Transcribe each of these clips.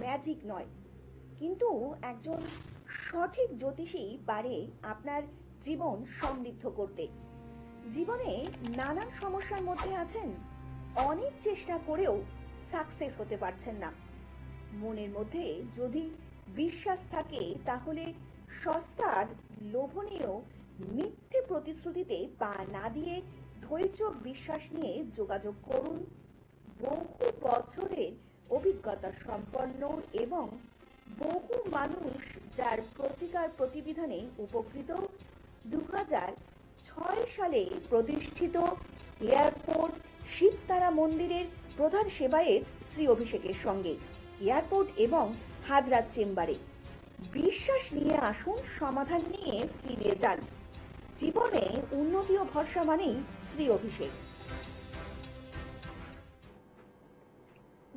Magic নয়, কিন্তু একজন সঠিক জ্যোতিষী পারে আপনার জীবন সমৃদ্ধ করতে। জীবনে নানান সমস্যার মধ্যে আছেন, অনেক চেষ্টা করেও সাকসেস হতে পারছেন না। মনের মধ্যে যদি বিশ্বাস থাকে তাহলে সস্তার লোভনীয় মিথ্যে প্রতিশ্রুতিতে পা না দিয়ে ধৈর্য বিশ্বাস নিয়ে যোগাযোগ করুন। বহু বছরের অভিজ্ঞতা সম্পন্ন এবং বহু মানুষ যার প্রতিকার প্রতিবিধানে উপকৃত 2006 সালে প্রতিষ্ঠিত এয়ারপোর্ট শিবতারা মন্দিরের প্রধান সেবায়েত শ্রী অভিষেকের সঙ্গে এয়ারপোর্ট এবং হাজরাত চেম্বারে বিশ্বাস নিয়ে আসুন, সমাধান নিয়ে ফিরে যান। জীবনে উন্নতি ও ভরসা মানেই শ্রী অভিষেক।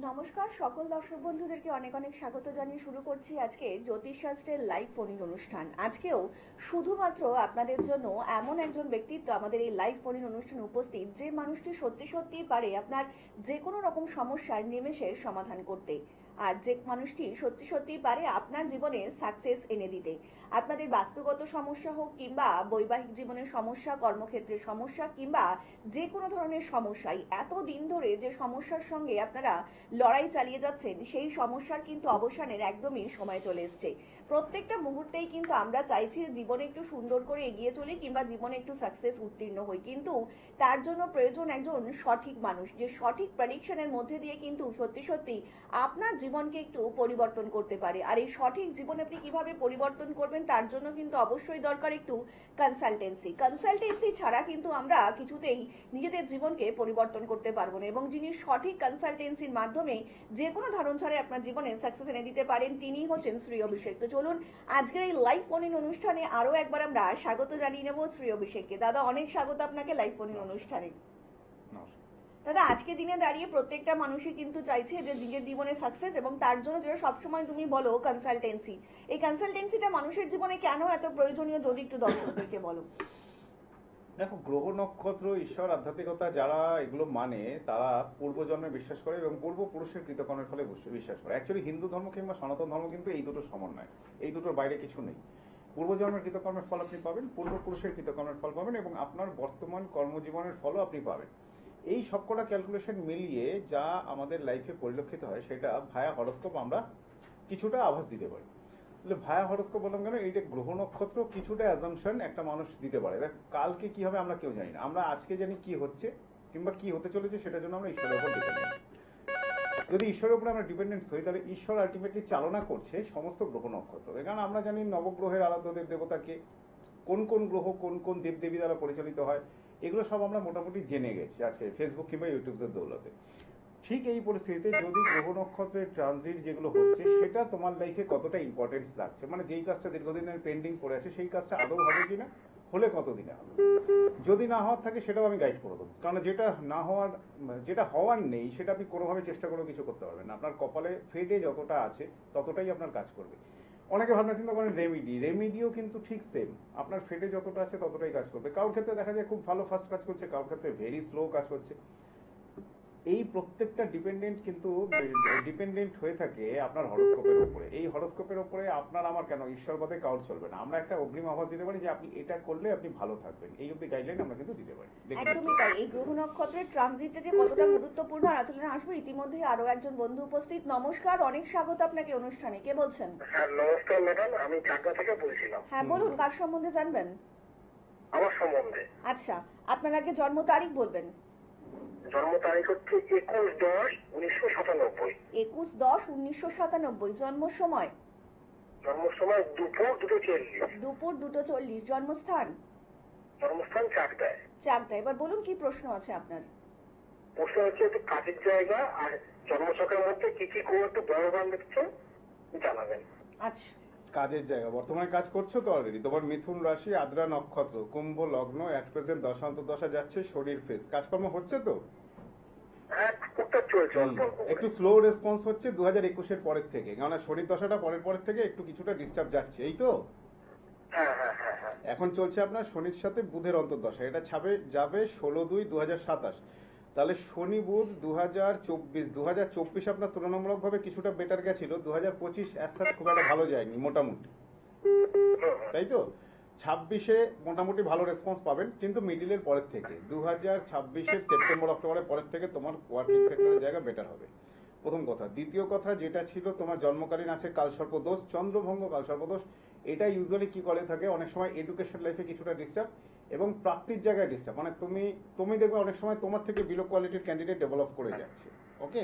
নমস্কার, সকল দর্শক বন্ধুদেরকে অনেক অনেক স্বাগত জানিয়ে শুরু করছি আজকে জ্যোতিষশাস্ত্রের লাইভ ফোন অনুষ্ঠান। আজকেও শুধুমাত্র আপনাদের জন্য এমন একজন ব্যক্তিত্ব আমাদের এই লাইভ ফোন অনুষ্ঠানে উপস্থিত, যে মানুষটি সত্যি সত্যিই পারে আপনার যে কোনো রকম সমস্যার নিমেষে সমাধান করতে, আর যে মানুষটি সত্যি সত্যিই পারে আপনার জীবনে সাকসেস এনে দিতে। আপনাদের বাস্তুগত সমস্যা হোক কিংবা বৈবাহিক জীবনের সমস্যা, কর্মক্ষেত্রের সমস্যা কিংবা যে কোনো ধরনের সমস্যাই, এতদিন ধরে যে সমস্যার সঙ্গে আপনারা লড়াই চালিয়ে যাচ্ছেন, সেই সমস্যার কিন্তু অবসানের একদমই সময় চলে এসছে। প্রত্যেকটা মুহূর্তেই কিন্তু আমরা চাইছি জীবনে একটু সুন্দর করে এগিয়ে চলি কিংবা জীবনে একটু সাকসেস উত্তীর্ণ হই, কিন্তু তার জন্য প্রয়োজন একজন সঠিক মানুষ, যে সঠিক প্রেডিকশনের মধ্যে দিয়ে কিন্তু সত্যি সত্যি আপনার জীবনকে একটু পরিবর্তন করতে পারে। আর এই সঠিক জীবন আপনি কিভাবে পরিবর্তন করবেন তার জন্য কিন্তু অবশ্যই দরকার একটু কনসালটেন্সি ছাড়া কিন্তু আমরা কিছুতেই নিজেদের জীবনকে পরিবর্তন করতে পারবো না। এবং যিনি সঠিক কনসালটেন্সির মাধ্যমে যে কোনো ধরন ছাড়াই আপনার জীবনে সাকসেস এনে দিতে পারেন, তিনি হচ্ছেন শ্রী অভিষেক। তো চলুন আজকের এই লাইভ ফোন ইন অনুষ্ঠানে আরো একবার আমরা স্বাগত জানিয়ে নেব শ্রী অভিষেককে। দাদা, অনেক স্বাগত আপনাকে লাইভ ফোন ইন অনুষ্ঠানে। দাদা, আজকে দিনে দাঁড়িয়ে প্রত্যেকটা মানুষই কিন্তু চাইছে যে নিজের জীবনে সাকসেস, এবং তার জন্য যেটা সবসময় তুমি বলো কনসালটেন্সি, এই কনসালটেন্সিটা মানুষের জীবনে কেন এত প্রয়োজনীয় যদি একটু দর্শকদেরকে বলো। দেখো, গ্রহ নক্ষত্র, ঈশ্বর, আধ্যাত্মিকতা যারা এগুলো মানে তারা পূর্বজন্মে বিশ্বাস করে এবং পূর্বপুরুষের কৃতকর্মের ফলে বিশ্বাস করে। অ্যাকচুয়ালি হিন্দু ধর্ম কিংবা সনাতন ধর্ম কিন্তু এই দুটো সমন্বয়, এই দুটোর বাইরে কিছু নেই। পূর্বজন্মের কৃতকর্মের ফল আপনি পাবেন, পূর্বপুরুষের কৃতকর্মের ফল পাবেন এবং আপনার বর্তমান কর্মজীবনের ফলও আপনি পাবেন। এই সবকটা ক্যালকুলেশন মিলিয়ে যা আমাদের লাইফে পরিলক্ষিত হয় সেটা ভায়া হরস্কোপ আমরা কিছুটা আভাস দিতে পারি। তাহলে ভায়া হরস্কোপ বললাম কেন? এইটা গ্রহ নক্ষত্র কিছুটা অ্যাজাম্পশন একটা মানুষ দিতে পারে। দেখ, কালকে কি হবে আমরা কেউ জানি না। আমরা আজকে জানি কি হচ্ছে কিংবা কি হতে চলেছে, সেটার জন্য আমরা ঈশ্বরের উপর ডিপেন্ডেন্ট। যদি ঈশ্বরের উপরে আমরা ডিপেন্ডেন্ট হই তাহলে ঈশ্বর আলটিমেটলি চালনা করছে সমস্ত গ্রহ নক্ষত্র। কারণ আমরা জানি নবগ্রহের আরাধ্য দেব দেবতাকে, কোন কোন গ্রহ কোন কোন দেবদেবী দ্বারা পরিচালিত হয়, এগুলো সব আমরা মোটামুটি জেনে গেছি আজকে ফেসবুক কিংবা ইউটিউবের দৌলতে। ঠিক এই পরিস্থিতিতে যদি গ্রহ নক্ষত্রের ট্রানজিট যেগুলো হচ্ছে সেটা তোমার লাইফে কতটা ইম্পর্টেন্স লাগছে, মানে যেই কাজটা দীর্ঘদিনের পেন্ডিং পড়ে আছে সেই কাজটা আদৌ হবে কিনা, হলে কতদিনে হবে, যদি না হওয়ার থাকে সেটাও আমি গাইড করে দেবো। কারণ যেটা হওয়ার নেই সেটা আপনি কোনোভাবে চেষ্টা করেও কিছু করতে পারবেন না। আপনার কপালে ফেটে যতটা আছে ততটাই আপনার কাজ করবে। অনেকে ভাবনা চিন্তা করেন রেমিডিও কিন্তু ঠিক সেম, আপনার ফেটে যতটা আছে ততটাই কাজ করবে। কারোর ক্ষেত্রে দেখা যায় খুব ভালো ফাস্ট কাজ করছে, কারোর ক্ষেত্রে ভেরি স্লো কাজ করছে। এই প্রত্যেকটা ডিপেন্ডেন্ট হয়ে থাকে আপনার হরস্কোপের উপরে। এই হরস্কোপের উপরে আপনার আমার কেন, ঈশ্বরবাদে কাউর চলবে না। আমরা একটা অগ্রিম আভাস দিতে পারি যে আপনি এটা করলে আপনি ভালো থাকবেন, এই অব্দি গাইডলাইন আমরা কিন্তু দিতে পারি। একদমই তাই। এই গ্রহ নক্ষত্রের ট্রানজিটটা যে কতটা গুরুত্বপূর্ণ আলোচনা আসবে, ইতিমধ্যে আরো একজন বন্ধু উপস্থিত। নমস্কার, অনেক স্বাগত আপনাকে অনুষ্ঠানে। কে বলছেন? হ্যাঁ, নমস্কার ম্যাডাম, আমি ঢাকা থেকে বলছিলাম। হ্যাঁ বলুন, কার সম্বন্ধে জানবেন? আমার সম্বন্ধে। আচ্ছা, আপনার আগে জন্ম তারিখ বলবেন। জন্ম তারিখ হচ্ছে 21/10/1997। 21/10/1997। জন্ম সময়? জন্ম সময় দুপুর 2:40। দুপুর 2:40। জন্মস্থান? জন্মস্থান চাকদায়। চাকদা। এবার বলুন কি প্রশ্ন আছে আপনার? প্রশ্ন হচ্ছে একটু কাজের জায়গা আর জন্মছকের মধ্যে কি কি খুব একটু বড় গান দেখছে জানাবেন। আচ্ছা, কাজের জায়গা, বর্তমানে কাজ করছো তো অলরেডি। তোমার মিথুন রাশি, আদ্রা নক্ষত্র, কুম্ভ লগ্ন, এট প্রেজেন্ট দশা যাচ্ছে, শরীর ফেস, কাজকর্ম হচ্ছে তো? হ্যাঁ, টুকটাক চলছে। একটু স্লো রেসপন্স হচ্ছে 2021-এর পরের থেকে, কারণ শরীর দশাটা পরের থেকে একটু কিছুটা ডিস্টার্ব যাচ্ছে, এই তো? হ্যাঁ হ্যাঁ হ্যাঁ হ্যাঁ। এখন চলছে আপনার শনির সাথে বুধের অন্তর্দশা, এটা যাবে 16/2/2027। তাহলে শনি বুধ 2024 আপনার তুলনামূলকভাবে কিছুটা বেটার গেছিল, 2025 অ্যাজ সাচ খুব একটা ভালো যায়নি মোটামুটি, তাই তো? 26-এ মোটামুটি ভালো রেসপন্স পাবেন, কিন্তু মিডিলের পরের থেকে 2026-এর সেপ্টেম্বর অক্টোবরের পরের থেকে তোমার ওয়ার্কিং সেক্টরের জায়গা বেটার হবে, প্রথম কথা। দ্বিতীয় কথা, যেটা ছিল তোমার জন্মকালীন আছে কালসর্প দোষ, চন্দ্রভঙ্গ কালসর্প দোষ, এটা ইউজুয়ালি কি করে থাকে, অনেক সময় এডুকেশন লাইফে কিছুটা ডিস্টার্ব এবং প্রাপ্তির জায়গায় ডিস্টার্ব, মানে তুমি দেখবে অনেক সময় তোমার থেকে বিলো কোয়ালিটির ক্যান্ডিডেট ডেভেলপ করে যাচ্ছে। ওকে,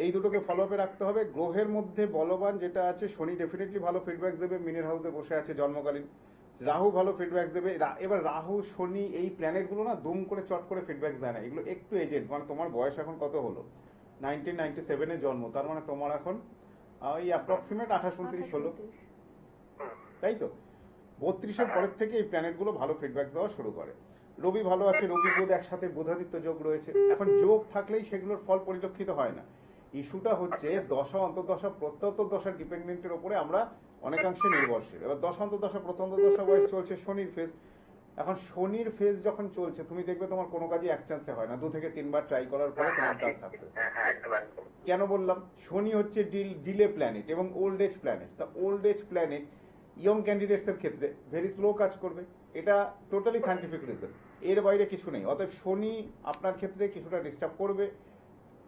এই দুটোকে ফলো আপে রাখতে হবে। গ্রহের মধ্যে বলবান যেটা আছে, শনি ডেফিনেটলি ভালো ফিডব্যাক দেবে, মিনের হাউসে বসে আছে জন্মকালীন। রাহু ভালো ফিডব্যাক দেবে। এবার রাহু শনি এই প্ল্যানেট গুলো না দুম করে চট করে ফিডব্যাক দেয় না, এগুলো একটু এজেন্ট, মানে তোমার বয়স এখন কত হলো, 1997-এ জন্ম, তার মানে তোমার এখন এই অ্যাপ্রক্সিমেট 28-29 হলো, তাই তো? 32-এর পরের থেকে এই প্ল্যানেট গুলো ভালো ফিডব্যাক দেওয়া শুরু করে। রবি ভালো আছে, রবি বুধ একসাথে, বুধাদিত্য যোগ রয়েছে। এখন যোগ থাকলেই সেগুলোর ফল পরিলক্ষিত হয় না। ইস্যুটা হচ্ছে দশা অন্তর্দশা প্রত্যন্ত দশার ডিপেন্ডেন্টের উপরে আমরা অনেকাংশে নির্ভরশীল। এবার দশা অন্তর্দশা প্রত্যন্ত দশা বয়স চলছে শনির ফেজ। এখন শনির ফেজ যখন চলছে, তুমি দেখবে তোমার কোনো কাজই এক চান্সে হয় না, 2 থেকে 3 বার ট্রাই করার পরে তোমার কাজ সাকসেস। কেন বললাম? শনি হচ্ছে ডিলে প্ল্যানেট এবং ওল্ড এজ প্ল্যানেট। তা old age planet young candidates এর ক্ষেত্রে ভেরি স্লো কাজ করবে, এটা টোটালি সায়েন্টিফিক রিজন, এর বাইরে কিছু নেই। অতএব শনি আপনার ক্ষেত্রে কিছুটা ডিস্টার্ব করবে।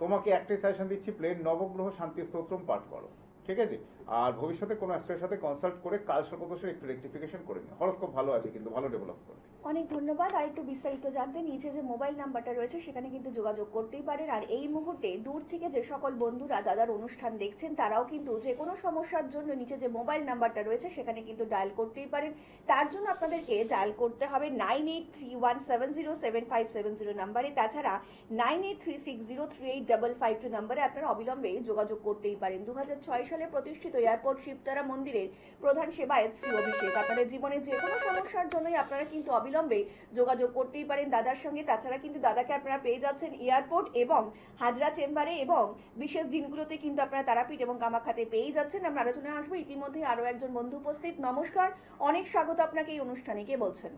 তোমাকে একটাই সাজেশন দিচ্ছি, প্লেন নবগ্রহ শান্তি স্তোত্রম পাঠ করো, ঠিক আছে? আর ভবিষ্যতে কোনো অ্যাস্ট্রোর সাথে কনসাল্ট করে কাল সর্বদোষের একটু রেকটিফিকেশন করে নিও। হরস্কোপ ভালো আছে, কিন্তু ভালো ডেভেলপ করবে। অনেক ধন্যবাদ। আর একটু বিস্তারিত জানতে নিচে যে মোবাইল নাম্বারটা রয়েছে সেখানে কিন্তু যোগাযোগ করতেই পারেন। আর এই মুহূর্তে দূর থেকে যে সকল বন্ধুরা দাদার অনুষ্ঠান দেখছেন তারাও কিন্তু যে কোনো সমস্যার জন্য নিচে যে মোবাইল নাম্বারটা রয়েছে সেখানে কিন্তু ডায়াল করতেই পারেন। তার জন্য আপনাদেরকে ডায়াল করতে হবে 9831707570 নাম্বারে। তাছাড়া 9836038552 নাম্বারে আপনারা অবিলম্বে যোগাযোগ করতেই পারেন। 2006 সালে প্রতিষ্ঠিত এয়ারপোর্ট শিবতারা মন্দিরের প্রধান সেবায়ত শ্রী অভিষেক। আপনাদের জীবনে যে কোনো সমস্যার জন্যই আপনারা কিন্তু অবিলম্বে যোগাযোগ করতেই পারেন দাদার সঙ্গে। তাছাড়া কিন্তু দাদাকে আপনারা পেয়ে যাচ্ছেন এয়ারপোর্ট এবং হাজরা চেম্বারে, এবং বিশেষ দিনগুলোতে কিন্তু আপনারা তারাপীঠ এবং কামাখ্যাতে পেয়ে যাচ্ছেন। আমরা আলোচনায় আসবো। ইতিমধ্যে আরো একজন বন্ধু উপস্থিত। নমস্কার, অনেক স্বাগত আপনাকে এই অনুষ্ঠানে। কে বলছেন?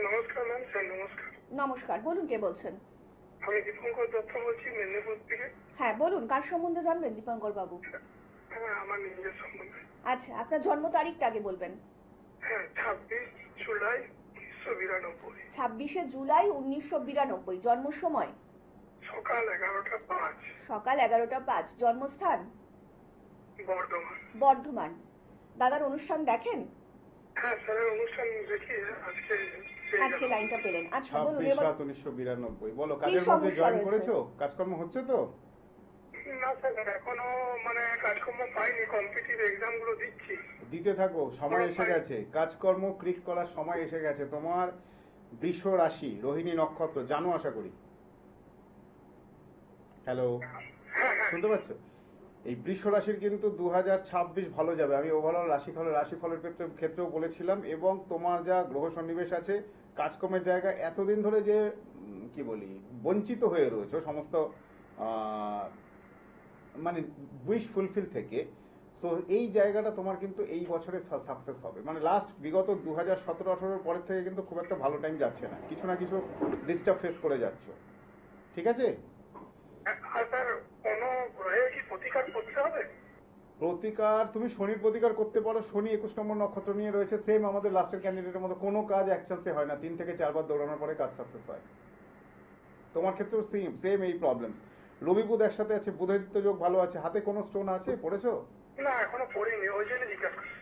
নমস্কার ম্যাম। স্যার নমস্কার। নমস্কার, বলুন কে বলছেন? আমি দীপঙ্কর দত্ত বলছি, মেদিনীপুর থেকে। হ্যাঁ বলুন, কার সম্বন্ধে জানবেন দীপঙ্কর বাবু? হ্যাঁ, আমার নিজের সম্বন্ধে। আচ্ছা, আপনার জন্ম তারিখটা আগে বলবেন। হ্যাঁ, 26 জুলাই 1992, 26শে জুলাই 1992। জন্ম সময়? সকাল 11টা 5, সকাল 11টা 5। জন্মস্থান? বর্ধমান। বর্ধমান। দাদার অনুষ্ঠান দেখেন? হ্যাঁ, স্যারের অনুষ্ঠান দেখি আজকে পেয়ে আজকে গেলাম। লাইনটা পেলেন। আচ্ছা বলুন 26/7/1992। বলো, কি কাজের মধ্যে সমস্যা জয়েন রয়েছে? করেছো? কাজকর্ম হচ্ছে তো? না স্যার, এখনো মানে কাজকর্ম পাইনি, কম্পিটিটিভ এক্সাম গুলো দিচ্ছি। দিতে থাকো, সময় এসে গেছে, কাজকর্ম ক্লিক করার সময় এসে গেছে। তোমার বৃষ রাশি, রোহিণী নক্ষত্র, জানো আশা করি। হ্যালো, শুনতে পাচ্ছ? এই বৃষ রাশির কিন্তু 2026 ভালো যাবে। আমি ওভারঅল রাশিফলের ক্ষেত্রেও বলেছিলাম। এবং তোমার যা গ্রহ সন্নিবেশ আছে, কাজকর্মের জায়গা এতদিন ধরে যে কি বলি বঞ্চিত হয়ে রয়েছে সমস্ত মানে উইশ ফুলফিল থেকে, সো এই জায়গাটা তোমার কিন্তু এই বছরে সাকসেস হবে। মানে লাস্ট বিগত 2017-18 পরের থেকে কিন্তু খুব একটা ভালো টাইম যাচ্ছে না, কিছু না কিছু ডিস্টার্ব ফেস করে যাচ্ছ, ঠিক আছে? আর স্যার, কোনো গ্রহের কি প্রতিকার করতে হবে? প্রতিকার তুমি শনির প্রতিকার করতে পারো। শনি 21 নম্বর নক্ষত্র নিয়ে রয়েছে, সেম আমাদের লাস্টের ক্যান্ডিডেটের মতো কোনো কাজ এক চান্সে হয় না, 3 থেকে 4 বার দৌড়ানোর পরে কাজ সাকসেস হয়। তোমার ক্ষেত্রেও সেম এই প্রবলেম। রবি বুধ একসাথে আছে, বুধাদিত্য যোগ ভালো আছে। হাতে কোনো স্টোন আছে, পড়েছো? না, এখনো পড়িনি, ওই জন্য জিজ্ঞাসা করছি।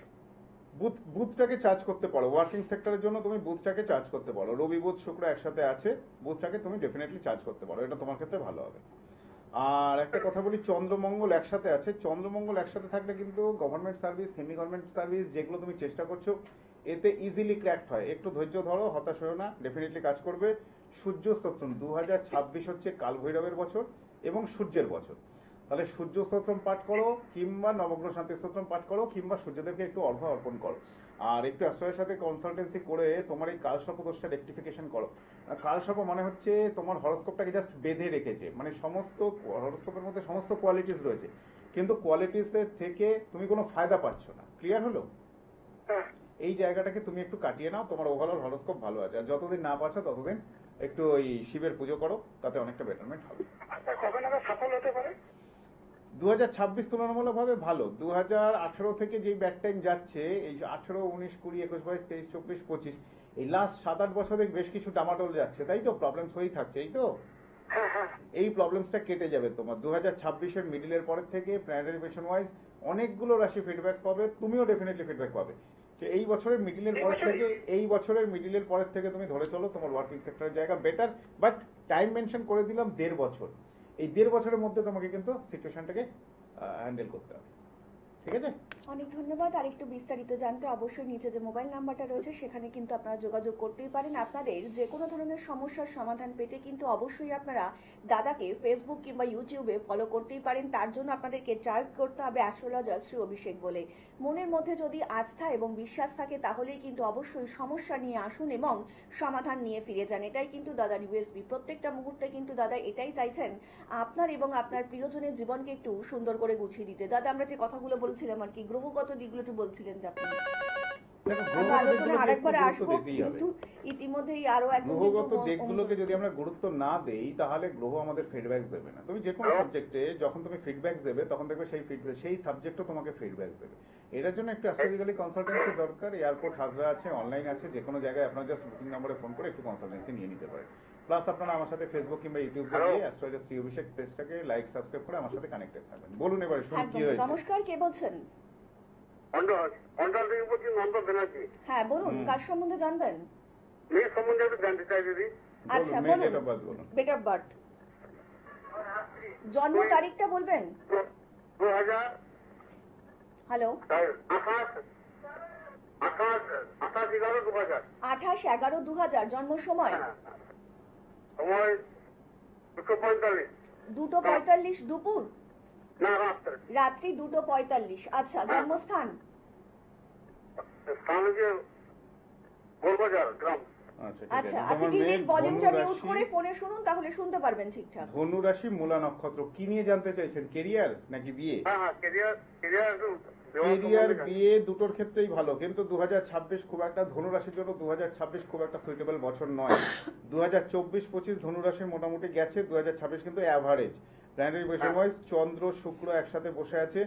বুধটাকে চার্জ করতে পারো, ওয়ার্কিং সেক্টরের জন্য তুমি বুধটাকে চার্জ করতে পারো। রবি বুধ শুক্র একসাথে আছে, বুধটাকে তুমি ডেফিনেটলি চার্জ করতে পারো, এটা তোমার ক্ষেত্রে ভালো হবে। আর একটা কথা বলি, চন্দ্রমঙ্গল একসাথে আছে। চন্দ্রমঙ্গল একসাথে থাকলে কিন্তু government service, semi government service যেগুলো তুমি চেষ্টা করছো এতে ইজিলি ক্র্যাকড হয়। একটু ধৈর্য ধরো, হতাশ হয়েও না, ডেফিনেটলি কাজ করবে। সূর্য স্তোত্রম 2026 হচ্ছে কাল ভৈরবের বছর এবং সূর্যের বছর। তাহলে সূর্য স্তোত্রম পাঠ করো, কিংবা নবগ্রহ শান্তি স্তোত্রম পাঠ করো, কিংবা সূর্যদেবকে একটু অর্ঘ্য অর্পণ করো। আর একটু অ্যাস্ট্রোয়ের সাথে কনসালটেন্সি করে তোমার এই কালসর্প দোষটা রেকটিফিকেশন করো। কালসর্প মানে হচ্ছে তোমার হরস্কোপটাকে জাস্ট বেঁধে রেখেছে, মানে সমস্ত হরস্কোপের মধ্যে সমস্ত কোয়ালিটিস রয়েছে, কিন্তু কোয়ালিটিসের থেকে তুমি কোনো ফায়দা পাচ্ছ না। ক্লিয়ার হলো? হ্যাঁ। এই জায়গাটাকে তুমি একটু কাটিয়ে নাও, তোমার ওভারঅল হরস্কোপ ভালো আছে। আর যতদিন না পাচ্ছ ততদিন একটু ওই শিবের পুজো করো, তাতে অনেকটা বেটারমেন্ট হবে। আচ্ছা, কবে নাগাদ সাফল্য হতে পারে? 2026 তুলনামূলকভাবে ভালো। 2018 থেকে যেই ব্যাড টাইম যাচ্ছে, এই 18, 19, 20, 21, 22, 23, 24, 25, এই লাস্ট 7-8 বছরে বেশ কিছু ডামাডোল যাচ্ছে, তাই তো? প্রবলেমস হয়েই থাকছে, এই তো? হ্যাঁ হ্যাঁ। এই প্রবলেমসটা কেটে যাবে তোমার 2026-এর মিডিলের পরের থেকে। প্ল্যানেটারি ওয়াইজ অনেকগুলো রাশি ফিডব্যাক পাবে, তুমিও ডেফিনেটলি ফিডব্যাক পাবে। তো এই বছরের মিডিলের পরের থেকে তুমি ধরে চলো তোমার ওয়ার্কিং সেক্টরের জায়গা বেটার। বাট টাইম মেনশন করে দিলাম 1.5 বছর। এই 1.5 বছরের মধ্যে তোমাকে কিন্তু সিচুয়েশনটাকে হ্যান্ডেল করতে হবে, ঠিক আছে? অনেক ধন্যবাদ। আর একটু বিস্তারিত জানতে অবশ্যই নিচে যে মোবাইল নাম্বারটা রয়েছে সেখানে কিন্তু আপনারা যোগাযোগ করতেই পারেন। আপনাদের যে কোনো ধরনের সমস্যার সমাধান পেতে কিন্তু অবশ্যই আপনারা দাদাকে ফেসবুক কিংবা ইউটিউবে ফলো করতেই পারেন। তার জন্য আপনাদেরকে টাইপ করতে হবে অ্যাস্ট্রোলজার শ্রী অভিষেক বলে। মনের মধ্যে যদি আস্থা এবং বিশ্বাস থাকে তাহলেই কিন্তু অবশ্যই সমস্যা নিয়ে আসুন এবং সমাধান নিয়ে ফিরে যান। এটাই কিন্তু দাদার ইউএসপি। প্রত্যেকটা মুহূর্তে কিন্তু দাদা এটাই চাইছেন আপনার এবং আপনার প্রিয়জনের জীবনকে একটু সুন্দর করে গুছিয়ে দিতে। দাদা, আমরা যে কথাগুলো বলছিলাম আর কি, গ্রহগত দিকগুলো একটু বলছিলেন যে আপনি। দেখো, আমরা আলোচনা গ্রহগত আরেকবার দিকগুলোকে আসবো, গুরুত্ব দিতেই হবে। কিন্তু ইতিমধ্যেই আরো একজন গ্রহগত কিন্তু দিকগুলোকে যদি আমরা গুরুত্ব না দেই, তাহলে গ্রহ আমাদের ফিডব্যাক দেবে না। তুমি যে কোনো সাবজেক্টে যখন তুমি ফিডব্যাক দেবে, তখন দেখবে সেই সাবজেক্টও তোমাকে ফিডব্যাক দেবে। এটার জন্য একটু অ্যাস্ট্রোলজিক্যালি কনসালটেন্সি দরকার। এয়ারপোর্ট হাজরা আছে, অনলাইন আছে, যে কোনো জায়গায় আপনারা জাস্ট বুকিং নম্বরে ফোন করে একটু কনসালটেন্সি নিয়ে নিতে পারেন। প্লাস আপনারা আমার সাথে ফেসবুক কিংবা ইউটিউব গিয়ে অ্যাস্ট্রোলজার শ্রী অভিষেক পেজটাকে লাইক সাবস্ক্রাইব করে আমার সাথে কানেক্টেড থাকবেন। বলুন এবারে শুনুন কি হয়েছে। নমস্কার, কে বলছেন? অন্ডার থেকে বলছি, নন্দন ব্যানার্জি। হ্যাঁ বলুন, কার সম্বন্ধে জানবেন? মেয়ের সম্বন্ধে একটু জানতে চাই দিদি। আচ্ছা বলুন, বলুন, ডেট অফ বার্থ বলুন। ডেট অফ বার্থ, জন্ম তারিখটা বলবেন? 2000 হ্যালো, 28/11/2000। 28/11/2000 জন্ম সময়? সময় 2:45। 2:45 দুপুর, না, রাত্রে। রাত্রি 2:45। আচ্ছা, জন্মস্থান? স্থান হচ্ছে গোলবাজার গ্রাম। আচ্ছা, ঠিক আচ্ছা, আছে। আপনি তোমার টিভির মেয়ের ভলিউমটা ধনু মিউট রাশি, করে ফোনে শুনুন, তাহলে শুনতে পারবেন ঠিকঠাক। ধনু রাশি, মূলা নক্ষত্র। কি নিয়ে জানতে চাইছেন? কেরিয়ার নাকি বিয়ে? হ্যাঁ হ্যাঁ, কেরিয়ার একটু কেরিয়ার, বিয়ে দুটোর ক্ষেত্রেই ভালো, কিন্তু 2026 খুব একটা, ধনু রাশির জন্য 2026 খুব একটা সুইটেবল বছর নয়। 2024-25 ধনু রাশি মোটামুটি গেছে, 2026 কিন্তু অ্যাভারেজ। প্ল্যানেটারি পজিশন ওয়াইজ চন্দ্র শুক্র একসাথে বসে আছে।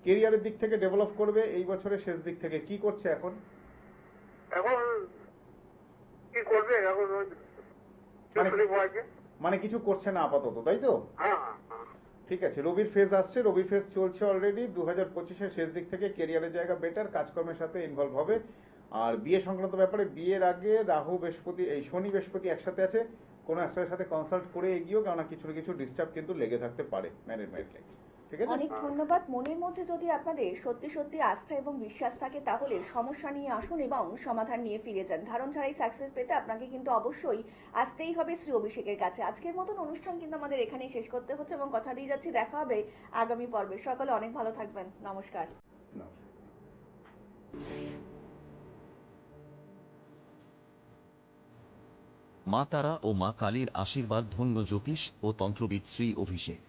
কেরিয়ারের দিক থেকে ডেভেলপ করবে এই বছরের শেষ দিক থেকে। কি করছে এখন? এখন কি করবে? এখন টিউশনি পড়াচ্ছে। মানে কিছু করছে না আপাতত, তাই তো? হ্যাঁ হ্যাঁ। ঠিক আছে, রবির ফেজ আসছে, রবির ফেজ চলছে অলরেডি। 2025-এর শেষ দিক থেকে কেরিয়ারের জায়গা বেটার, কাজকর্মের সাথে ইনভলভ হবে। আর বিয়ে সংক্রান্ত ব্যাপারে, বিয়ের আগে রাহু বৃহস্পতি, এই শনি বৃহস্পতি একসাথে আছে, কোনো অ্যাস্ট্রোলজারের সাথে কনসাল্ট করে এগিয়েও, কেননা কিছু না কিছু ডিস্টার্ব কিন্তু লেগে থাকতে পারে ম্যারিড লাইফে, ঠিক আছে? অনেক ধন্যবাদ। মনের মধ্যে যদি আপনাদের সত্যি সত্যি আস্থা এবং বিশ্বাস থাকে তাহলে সমস্যা নিয়ে আসুন এবং সমাধান নিয়ে ফিরে যান। ধারণ ছাড়াই সাকসেস পেতে আপনাকে কিন্তু অবশ্যই আসতেই হবে শ্রী অভিষেকের কাছে। আজকের মতন অনুষ্ঠান কিন্তু আমাদের এখানেই শেষ করতে হচ্ছে এবং কথা দিয়ে যাচ্ছি, দেখা হবে আগামী পর্বে। সকলে অনেক ভালো থাকবেন, নমস্কার। না। মা তারা ও মা কালীর আশীর্বাদ ধন্য জ্যোতিষ ও তন্ত্রবিদ শ্রী অভিষেক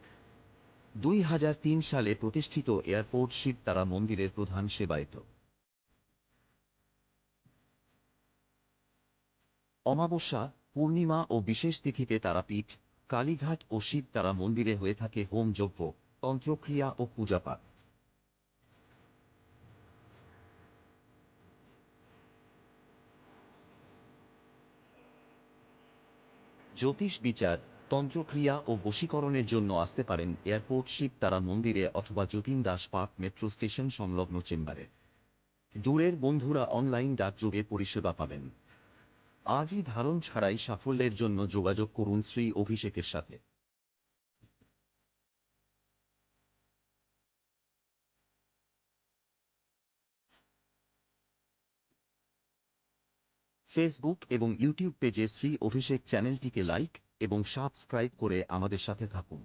2003 সালে প্রতিষ্ঠিত এয়ারপোর্ট শিব তারা মন্দিরের প্রধান সেবায়িত। অমাবস্যা, পূর্ণিমা ও বিশেষ তিথিতে তারাপীঠ, কালীঘাট ও শিব তারা মন্দিরে হয়ে থাকে হোম যজ্ঞ, তন্ত্রক্রিয়া ও পূজাপাঠ। জ্যোতিষ বিচার, তন্ত্রক্রিয়া ও বশীকরণের জন্য আসতে পারেন এয়ারপোর্ট শিব তারা মন্দিরে অথবা Jatin Das park metro station সংলগ্ন চেম্বারে। দূরের বন্ধুরা অনলাইন ডাকযোগে পরিষেবা পাবেন। আজই ধারণ ছাড়াই সাফল্যের জন্য যোগাযোগ করুন শ্রী অভিষেকের সাথে। ফেসবুক এবং ইউটিউব পেজে শ্রী অভিষেক চ্যানেলটিকে লাইক এবং সাবস্ক্রাইব করে আমাদের সাথে থাকুন।